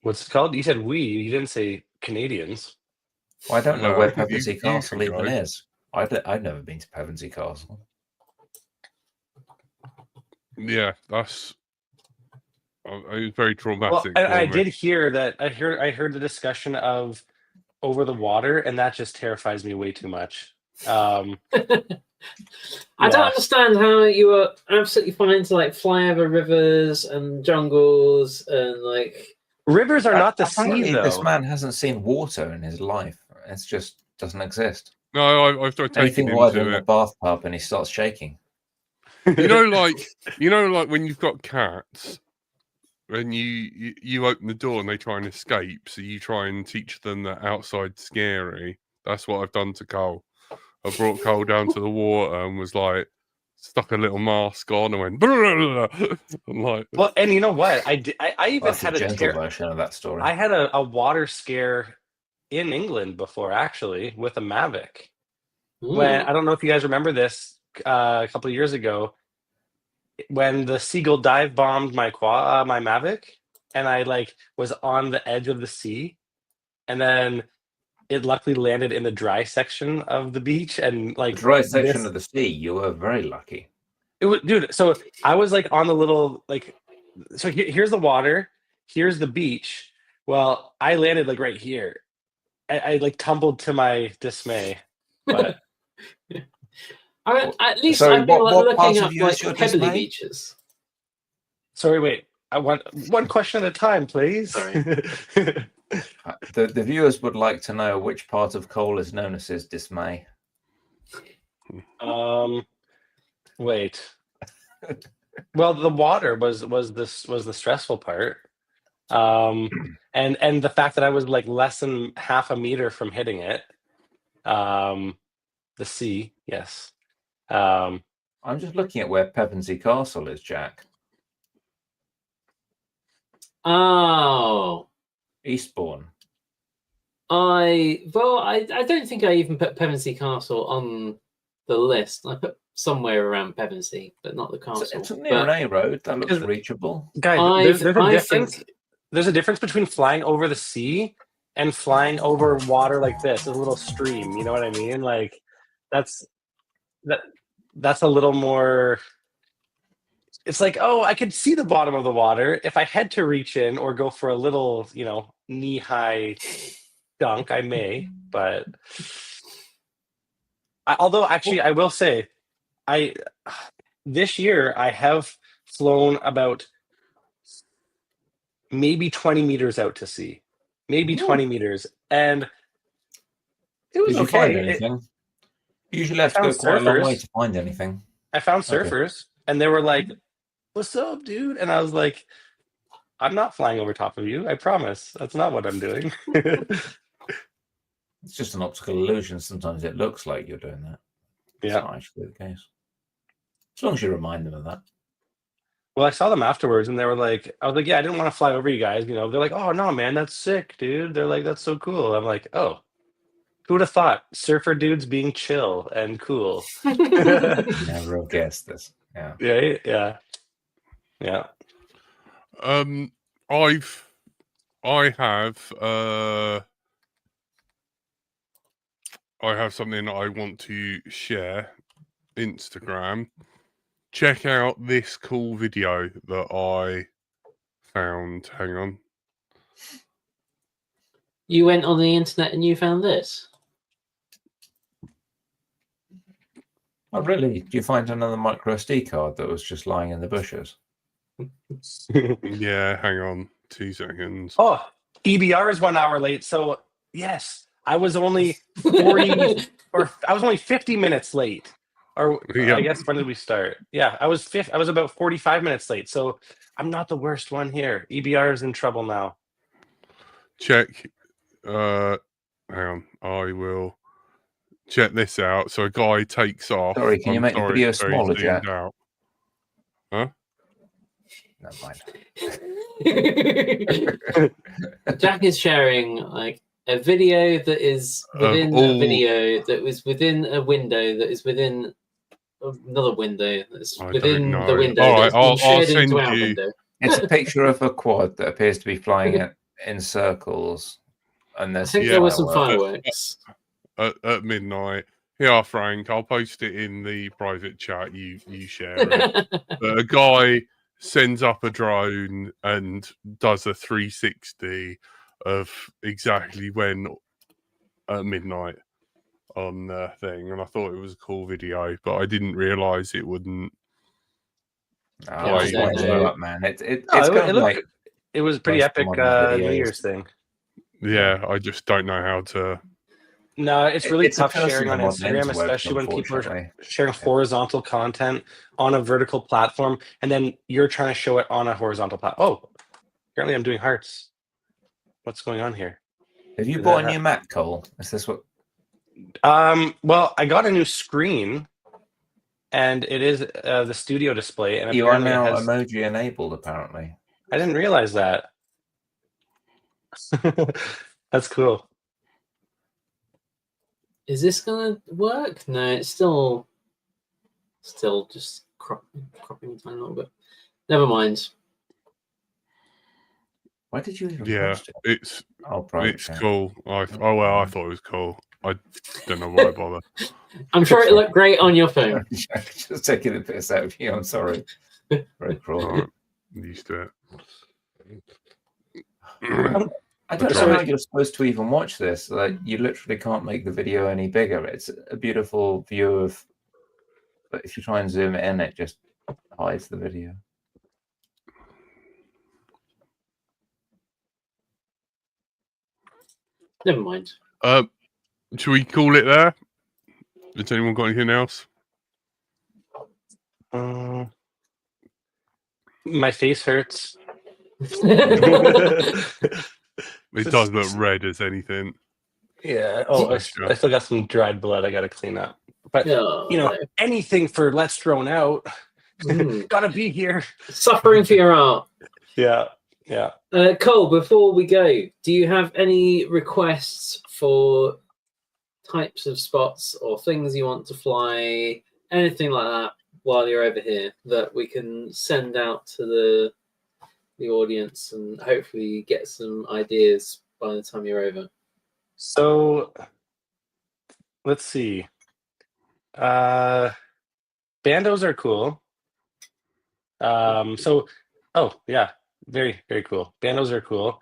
What's it called? You said we. You didn't say Canadians. Well, I don't know where Pevensey Castle even is. I've never been to Pevensey Castle. Yeah, it was very traumatic. Well, I did hear that. I heard the discussion of over the water, and that just terrifies me way too much. I don't understand how you were absolutely fine to like fly over rivers and jungles and like rivers are not the sea. Though this man hasn't seen water in his life. It's just doesn't exist. No, I've tried taking him wider to than a bathtub, and he starts shaking. You know, like when you've got cats, and you open the door and they try and escape, so you try and teach them that outside's scary. That's what I've done to Cole. I brought Cole down to the water and was like, stuck a little mask on and went. Blah. I'm like, well, and you know what? I even had a gentle version of that story. I had a water scare in England before, actually, with a Mavic. When I don't know if you guys remember this a couple of years ago, when the seagull dive bombed my my Mavic, and I like was on the edge of the sea, and then it luckily landed in the dry section of the beach, and like the dry section of the sea. You were very lucky. It was, dude. So I was like on the little like, so here's the water, here's the beach. Well, I landed like right here. I like tumbled to my dismay, but I mean, at least I've been looking up like pebbly beaches. Sorry, wait. I want one question at a time, please. Sorry. The viewers would like to know which part of Cole is known as his dismay. Wait. Well, the water was the stressful part, and the fact that I was like less than half a meter from hitting it. The sea, yes. I'm just looking at where Pevensey Castle is, Jack. Oh, Eastbourne. I don't think I even put Pevensey Castle on the list. I put somewhere around Pevensey, but not the castle. It's near an A road. That looks reachable. Guys, there's a difference. There's a difference between flying over the sea and flying over water like this, a little stream. You know what I mean? Like that's a little more it's like, oh, I could see the bottom of the water. If I had to reach in or go for a little, knee-high dunk, I may. But although, actually, I will say, this year I have flown about maybe 20 meters out to sea, maybe 20 meters, and it was Did you find okay. anything? You usually have to found go quite a long way surfers. to find anything. I found Okay. surfers, and they were like, "What's up, dude?" And I was like, "I'm not flying over top of you. I promise. That's not what I'm doing." It's just an optical illusion. Sometimes it looks like you're doing that. It's Yeah. not actually the case. As long as you remind them of that. Well, I saw them afterwards, and they were like, I was like, "Yeah, I didn't want to fly over you guys." They're like, "Oh no, man, that's sick, dude." They're like, "That's so cool." I'm like, "Oh, who would have thought surfer dudes being chill and cool?" Never have guessed this. Yeah. Yeah. I have something that I want to share. Instagram. Check out this cool video that I found. Hang on. You went on the internet and you found this? Oh, really? Do you find another micro SD card that was just lying in the bushes? Yeah, hang on 2 seconds. Oh, EBR is 1 hour late. So yes, I was only 40 or I was only 50 minutes late. Or Yeah. I guess when did we start? Yeah, I was about 45 minutes late. So I'm not the worst one here. EBR is in trouble now. Check. Hang on. I will check this out. So a guy takes off. Sorry, can you make the video it's very smaller, zoomed Jack? out. Huh? Never mind. Jack is sharing like a video that is within a video that was within a window that is within another window that's within the window. All right, I'll send into our you. window. It's a picture of a quad that appears to be flying in circles, and I there's think there were some fireworks at midnight. Yeah, Frank, I'll post it in the private chat. You share it. But a guy sends up a drone and does a 360 of exactly when at midnight on the thing, and I thought it was a cool video, but I didn't realize it wouldn't. Oh, I don't slow know. up, man. It's it kind of like it was a pretty most epic modern New videos. Year's thing. Yeah, I just don't know how to. No, it's really It's a tough curse sharing of on the modern Instagram, interwebs, especially when people are unfortunately. sharing horizontal content on a vertical platform, and then you're trying to show it on a horizontal platform. Oh, apparently I'm doing hearts. What's going on here? Have you bought a new Mac, Cole? Is this what? Well, I got a new screen, and it is the studio display, and You are apparently now it has emoji enabled, apparently. I didn't realize that. That's cool. Is this gonna work? No, it's still just cropping time a little bit. Never mind. Why did you even Yeah, post it? it's cool. I thought it was cool. I don't know why I bother. I'm sure it looked great on your phone. Just taking the piss out of you. I'm sorry. Very cruel. Right, I'm used to it. I don't know how you're supposed to even watch this. Like, you literally can't make the video any bigger. It's a beautiful view of, but if you try and zoom it in, it just hides the video. Never mind. Should we call it there? Has anyone got anything else? My face hurts. It does look red as anything. Yeah. Oh, I still got some dried blood I got to clean up. But anything for Let's Drone Out. Gotta be here. Suffering for your art. Yeah. Cole, before we go, do you have any requests for types of spots or things you want to fly, anything like that, while you're over here that we can send out to the audience and hopefully get some ideas by the time you're over? So let's see. Bandos are cool. So, oh yeah, very, very cool. Bandos are cool.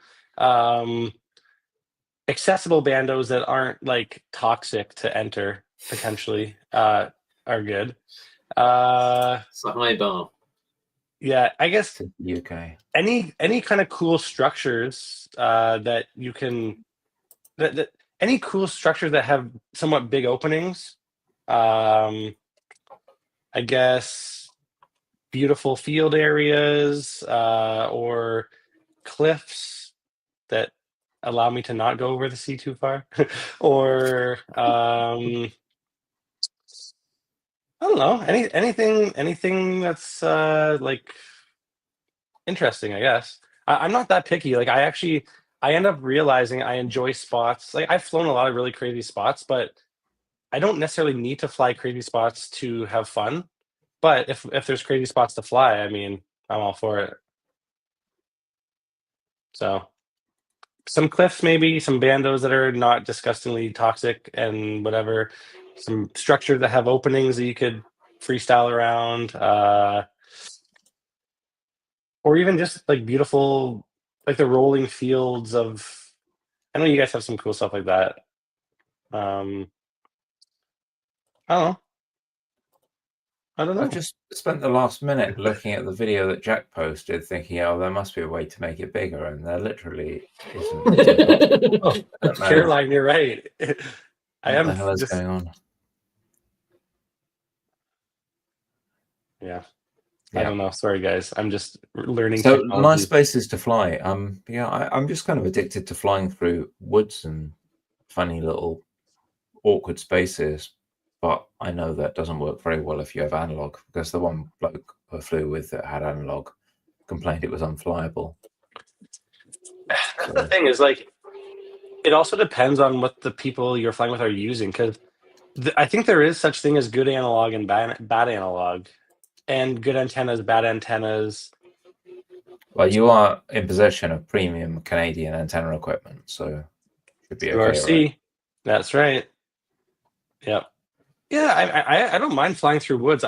Accessible bandos that aren't like toxic to enter potentially are good. It's a high bar. Yeah, I guess UK. any kind of cool structures that you can that any cool structures that have somewhat big openings. I guess beautiful field areas or cliffs that allow me to not go over the sea too far, or I don't know, anything that's like interesting, I guess. I'm not that picky. Like I end up realizing I enjoy spots. Like I've flown a lot of really crazy spots, but I don't necessarily need to fly crazy spots to have fun. But if there's crazy spots to fly, I mean, I'm all for it. So some cliffs, maybe some bandos that are not disgustingly toxic and whatever. Some structures that have openings that you could freestyle around, or even just like beautiful, like the rolling fields of. I know you guys have some cool stuff like that. I don't know. I've just spent the last minute looking at the video that Jack posted, thinking, "Oh, there must be a way to make it bigger," and there literally isn't. Caroline, you're right. I am. What the hell is just going on? Yeah. I don't know. Sorry, guys. I'm just learning So technology. nice spaces to fly. Yeah, I'm just kind of addicted to flying through woods and funny little awkward spaces. But I know that doesn't work very well if you have analog, because the one bloke I flew with that had analog complained it was unflyable. That's the thing, is like, it also depends on what the people you're flying with are using, because I think there is such thing as good analog and bad analog, and good antennas, bad antennas. Well, you are in possession of premium Canadian antenna equipment, so should be okay. Right? That's right. Yep. Yeah, I don't mind flying through woods.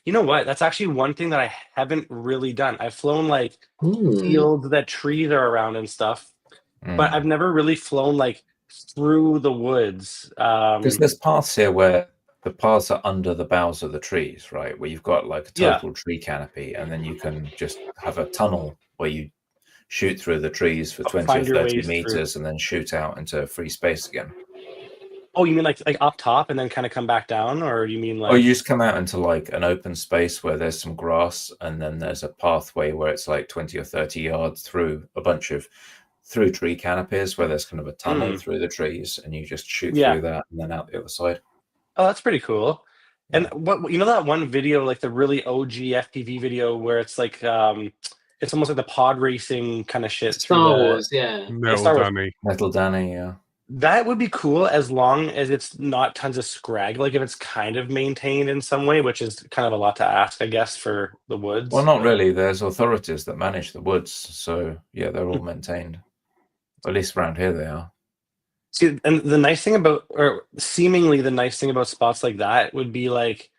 You know what? That's actually one thing that I haven't really done. I've flown like fields that trees are around and stuff, but I've never really flown like through the woods. Because there's paths here where the paths are under the boughs of the trees, right? Where you've got like a total tree canopy, and then you can just have a tunnel where you shoot through the trees for 20 or 30 meters and then shoot out into free space again. Oh, you mean like up top and then kind of come back down, or you mean like? Oh, you just come out into like an open space where there's some grass, and then there's a pathway where it's like 20 or 30 yards through a bunch of tree canopies where there's kind of a tunnel through the trees, and you just shoot through that and then out the other side. Oh, that's pretty cool. And what, you know, that one video, like the really OG FPV video where it's like it's almost like the pod racing kind of shit. Star Wars, yeah. Metal Danny, yeah. That would be cool as long as it's not tons of scrag. Like if it's kind of maintained in some way, which is kind of a lot to ask, I guess, for the woods. Well, not really. There's authorities that manage the woods, so yeah, they're all maintained. At least around here they are. See, and the nice thing about, or seemingly the nice thing about spots like that would be like,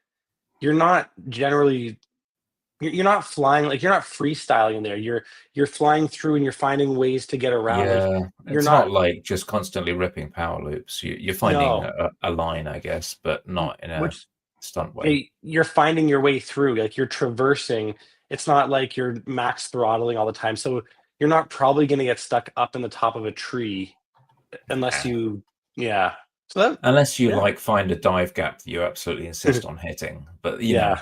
you're not flying, like you're not freestyling in there. You're flying through and you're finding ways to get around. Yeah, like, it's not like just constantly ripping power loops. You're finding a line, I guess, but not in a stunt way. You're finding your way through, like you're traversing. It's not like you're max throttling all the time. So you're not probably going to get stuck up in the top of a tree unless you, So unless you like find a dive gap that you absolutely insist on hitting, but you know,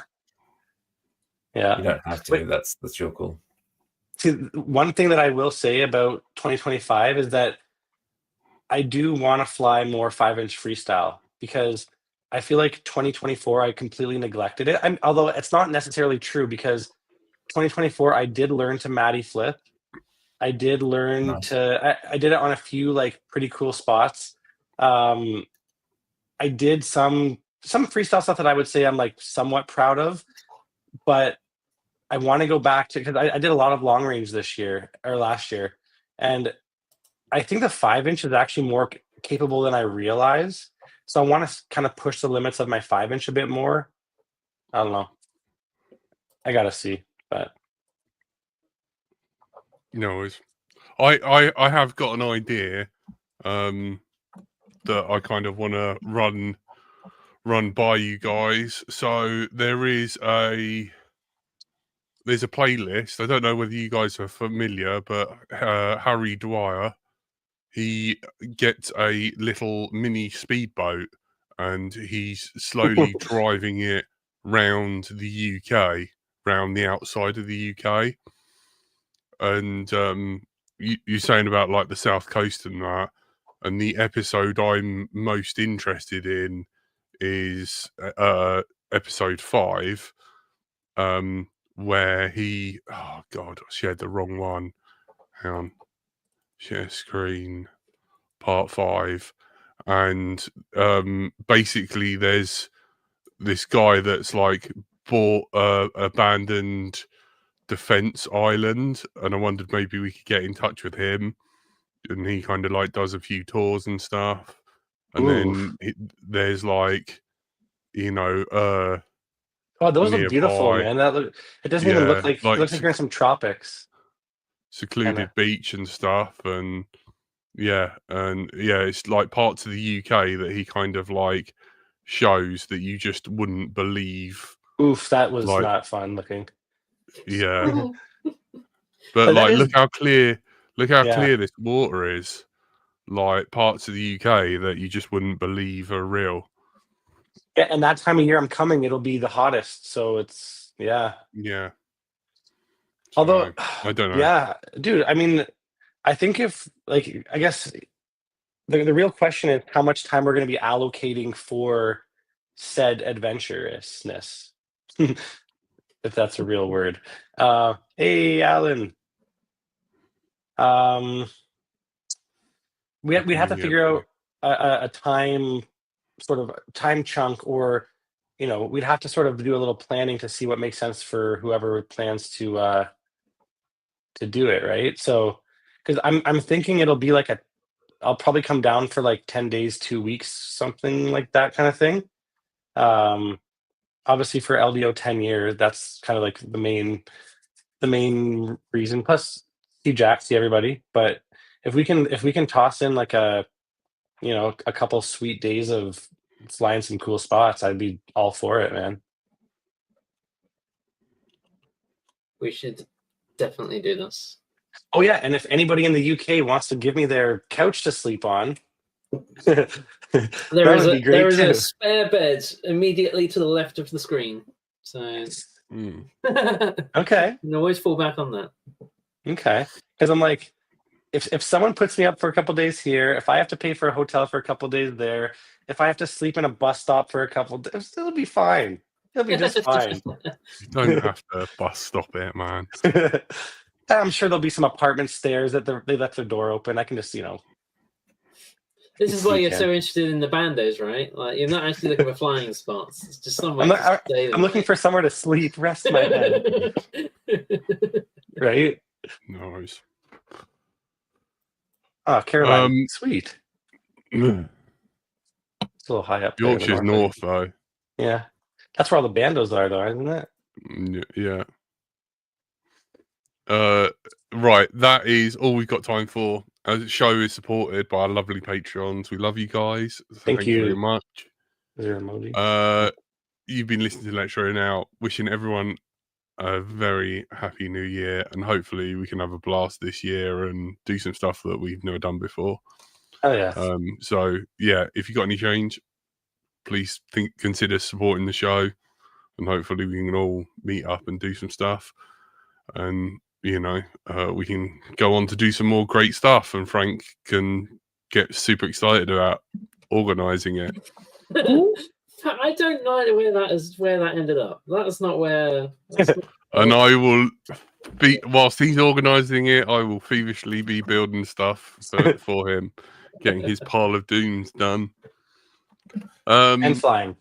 you don't have to. That's your call. See, one thing that I will say about 2025 is that I do want to fly more 5-inch freestyle, because I feel like 2024 I completely neglected it. Although it's not necessarily true, because 2024 I did learn to Matty flip. I did learn I did it on a few like pretty cool spots. I did some freestyle stuff that I would say I'm like somewhat proud of, but I want to go back to, because I did a lot of long range this year or last year, and I think the 5-inch is actually more capable than I realize. So I want to kind of push the limits of my 5-inch a bit more. I don't know. I gotta see. But no, I have got an idea that I kind of want to run by you guys. So there's a playlist. I don't know whether you guys are familiar, but Harry Dwyer, he gets a little mini speedboat and he's slowly driving it round the UK, round the outside of the UK. And you're saying about like the South Coast and that, and the episode I'm most interested in is episode 5, where he, oh god, I shared the wrong one. Hang on, share screen, part 5, and basically there's this guy that's like bought a abandoned defense island, and I wondered maybe we could get in touch with him, and he kind of like does a few tours and stuff, and then there's like, you know, oh, those look beautiful, nearby, man. It doesn't even look like it looks like you're in some tropics, secluded beach and stuff, and it's like parts of the UK that he kind of like shows that you just wouldn't believe. Oof, that was like, not fun looking. Yeah. But like, look how clear this water is. Like parts of the UK that you just wouldn't believe are real. Yeah, and that time of year I'm coming, it'll be the hottest. So it's Yeah. Although I don't know. Yeah, dude. I mean, I think if like, I guess the real question is how much time we're going to be allocating for said adventurousness, if that's a real word. Hey, Alan. We'd have to figure out a time, sort of time chunk, or we'd have to sort of do a little planning to see what makes sense for whoever plans to do it, right? So, because I'm thinking it'll be like I'll probably come down for like 10 days, 2 weeks, something like that kind of thing. Obviously for LDO 10 years, that's kind of like the main reason. Plus see Jack, see everybody. But if we can toss in like a couple sweet days of flying some cool spots, I'd be all for it, man. We should definitely do this. Oh yeah, and if anybody in the UK wants to give me their couch to sleep on, there is a spare bed immediately to the left of the screen. So okay, you can always fall back on that. Okay, because I'm like, if someone puts me up for a couple days here, if I have to pay for a hotel for a couple days there, if I have to sleep in a bus stop for a couple days, it'll be fine. It'll be just fine. You don't have to bus stop it, man. I'm sure there'll be some apartment stairs that they left their door open. I can just, This is why you're so interested in the bandos, right? Like, you're not actually looking for flying spots. It's just somewhere I'm looking for somewhere to sleep, rest my head. Right? Nice. Oh, Caroline, sweet. It's a little high up there. Yorkshire's north, though. Yeah. That's where all the bandos are, though, isn't it? Yeah. Right, that is all we've got time for. The show is supported by our lovely Patreons. We love you guys. Thank you very much. Is there an emoji? You've been listening to Let's Show now. Wishing everyone a very happy new year, and hopefully we can have a blast this year and do some stuff that we've never done before. Oh yeah. So yeah, if you got any change, please consider supporting the show, and hopefully we can all meet up and do some stuff, and we can go on to do some more great stuff, and Frank can get super excited about organizing it. I don't know where that ended up. That's not where. And I will be, whilst he's organising it, I will feverishly be building stuff for him, getting his pile of dooms done. And flying.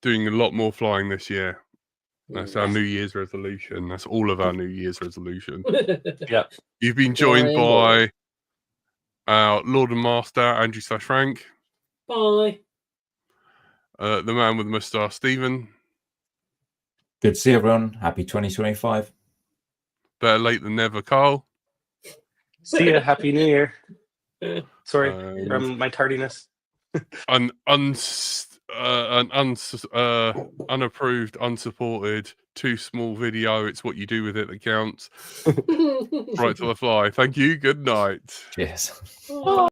Doing a lot more flying this year. That's our New Year's resolution. That's all of our New Year's resolution. Yeah. You've been joined by our Lord and Master, Andrew / Frank. Bye. The man with the moustache, Stephen. Good to see everyone. Happy 2025. Better late than never, Carl. See ya. Happy New Year. Sorry And from my tardiness. an unapproved, unsupported, too small video. It's what you do with it that counts. Right to the fly. Thank you. Good night. Cheers. Oh.